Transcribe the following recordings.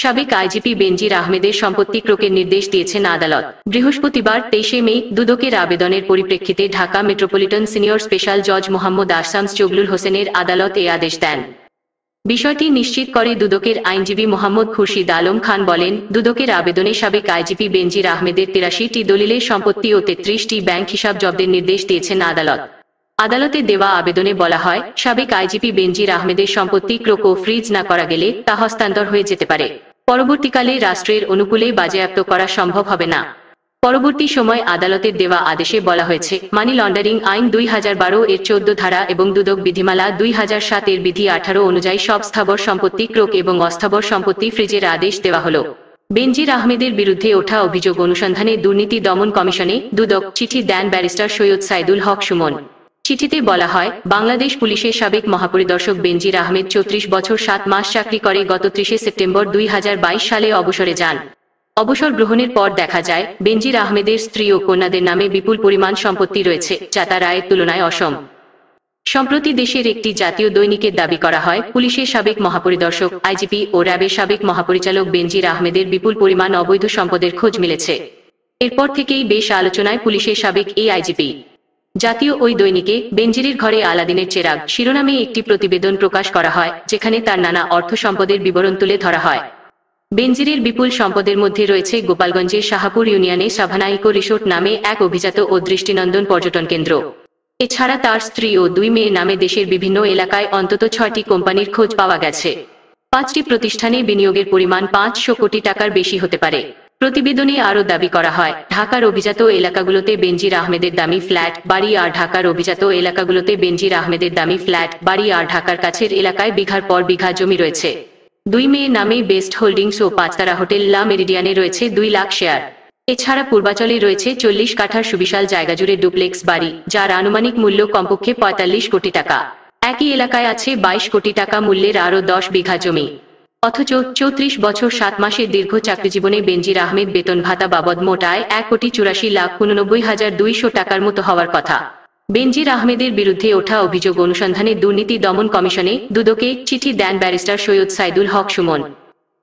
সাবেক আইজিপি বেনজির আহমেদের সম্পত্তি ক্রোকের নির্দেশ দিয়েছেন আদালত। বৃহস্পতিবার 23শে মে দুদকের আবেদনের পরিপ্রেক্ষিতে ঢাকা মেট্রোপলিটন সিনিয়র স্পেশাল জজ মোহাম্মদ আহসামস জগলুল হোসেনের আদালত এ আদেশ দেন। বিষয়টি নিশ্চিত করে দুদকের আইনজীবী মোহাম্মদ খুরশিদ আলম খান বলেন, দুদকের আবেদনে সাবেক আইজিপি বেনজির আহমেদের 83টি দলিলের সম্পত্তি ও 33টি ব্যাংক হিসাব জব্দের নির্দেশ দিয়েছেন আদালত। আদালতে দেওয়া আবেদনে বলা হয়, সাবেক আইজিপি বেনজির আহমেদের সম্পত্তি ক্রোক ও ফ্রিজ না করা গেলে তা হস্তান্তর হয়ে যেতে পারে। পরবর্তীকালে রাষ্ট্রের অনুকূলে বাজেয়াপ্ত করা সম্ভব হবে না। পরবর্তী সময় আদালতের দেওয়া আদেশে বলা হয়েছে, মানি লন্ডারিং আইন 2012 এর 14 ধারা এবং দুদক বিধিমালা 2007 এর বিধি 18 অনুযায়ী সব স্থাবর সম্পত্তি ক্রোক এবং অস্থাবর সম্পত্তি ফ্রিজের আদেশ দেওয়া হলো। বেনজির আহমেদের বিরুদ্ধে ওঠা অভিযোগ অনুসন্ধানে দুর্নীতি দমন কমিশনে দুদক চিঠি দেন ব্যারিস্টার সৈয়দ সাইদুল হক সুমন। চিঠিতে বলা হয়, বাংলাদেশ পুলিশের সাবেক মহাপরিদর্শক বেনজির আহমেদ 34 বছর 7 মাস চাকরি করে গত 30শে সেপ্টেম্বর 2022 সালে অবসরে যান। অবসর গ্রহণের পর দেখা যায়, বেনজির আহমেদের স্ত্রী ও কন্যাদের নামে বিপুল পরিমাণ সম্পত্তি রয়েছে, যা তার আয়ের তুলনায় অসম। সম্প্রতি দেশের একটি জাতীয় দৈনিকের দাবি করা হয়, পুলিশের সাবেক মহাপরিদর্শক, আইজিপি ও র্যাবের সাবেক মহাপরিচালক বেনজির আহমেদের বিপুল পরিমাণ অবৈধ সম্পদের খোঁজ মিলেছে। এরপর থেকেই বেশ আলোচনায় পুলিশের সাবেক এই আইজিপি। জাতীয় ওই দৈনিকে বেনজিরের ঘরে আলাদিনের চেরাগ শিরোনামে একটি প্রতিবেদন প্রকাশ করা হয়, যেখানে তার নানা অর্থ সম্পদের বিবরণ তুলে ধরা হয়। বেনজিরের বিপুল সম্পদের মধ্যে রয়েছে গোপালগঞ্জের শাহপুর ইউনিয়নে সাভানা ইকো রিসোর্ট নামে এক অভিজাত ও দৃষ্টিনন্দন পর্যটন কেন্দ্র। এছাড়া তার স্ত্রী ও 2 মেয়ের নামে দেশের বিভিন্ন এলাকায় অন্তত 6টি কোম্পানির খোঁজ পাওয়া গেছে। 5টি প্রতিষ্ঠানে বিনিয়োগের পরিমাণ 500 কোটি টাকার বেশি হতে পারে। প্রতিবেদনে আরও দাবি করা হয়, ঢাকার অভিজাত এলাকাগুলোতে বেনজির আহমেদের দামি ফ্ল্যাট বাড়ি আর ঢাকার অভিজাত এলাকাগুলোতে বেনজির আহমেদের দামি ফ্ল্যাট বাড়ি আর ঢাকার কাছের এলাকায় বিঘার পর বিঘা জমি রয়েছে। 2 মেয়ের নামে বেস্ট হোল্ডিংস ও 5 হোটেল লা মেরিডিয়ানে রয়েছে 2 লাখ শেয়ার। এছাড়া পূর্বাচলে রয়েছে 40 কাঠার সুবিশাল জায়গা জুড়ে ডুপ্লেক্স বাড়ি, যার আনুমানিক মূল্য কমপক্ষে 45 কোটি টাকা। একই এলাকায় আছে 22 কোটি টাকা মূল্যের আরও 10 বিঘা জমি। অথচ 34 বছর 7 মাসের দীর্ঘ চাকরিজীবনে বেনজির আহমেদ বেতন ভাতা বাবদ মোট আয় 1,84,89,200 টাকার মতো হওয়ার কথা। বেনজির আহমেদের বিরুদ্ধে ওঠা অভিযোগ অনুসন্ধানে দুর্নীতি দমন কমিশনে দুদকে চিঠি দেন ব্যারিস্টার সৈয়দ সাইদুল হক সুমন।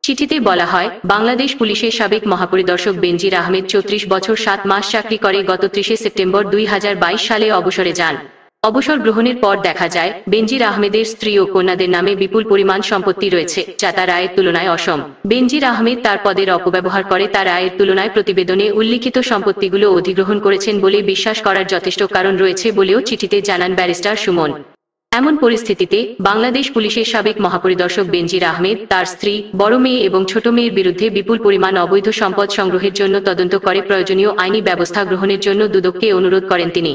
চিঠিতে বলা হয়, বাংলাদেশ পুলিশের সাবেক মহাপরিদর্শক বেনজির আহমেদ 34 বছর 7 মাস চাকরি করে গত 30শে সেপ্টেম্বর 2022 সালে অবসরে যান। অবসর গ্রহণের পর দেখা যায়, বেনজির আহমেদের স্ত্রী ও কন্যাদের নামে বিপুল পরিমাণ সম্পত্তি রয়েছে, যা তার আয়ের তুলনায় অসম। বেনজির আহমেদ তার পদের অপব্যবহার করে তার আয়ের তুলনায় প্রতিবেদনে উল্লিখিত সম্পত্তিগুলো অধিগ্রহণ করেছেন বলে বিশ্বাস করার যথেষ্ট কারণ রয়েছে বলেও চিঠিতে জানান ব্যারিস্টার সুমন। এমন পরিস্থিতিতে বাংলাদেশ পুলিশের সাবেক মহাপরিদর্শক বেনজির আহমেদ, তার স্ত্রী, বড় মেয়ে এবং ছোট মেয়ের বিরুদ্ধে বিপুল পরিমাণ অবৈধ সম্পদ সংগ্রহের জন্য তদন্ত করে প্রয়োজনীয় আইনি ব্যবস্থা গ্রহণের জন্য দুদককে অনুরোধ করেন তিনি।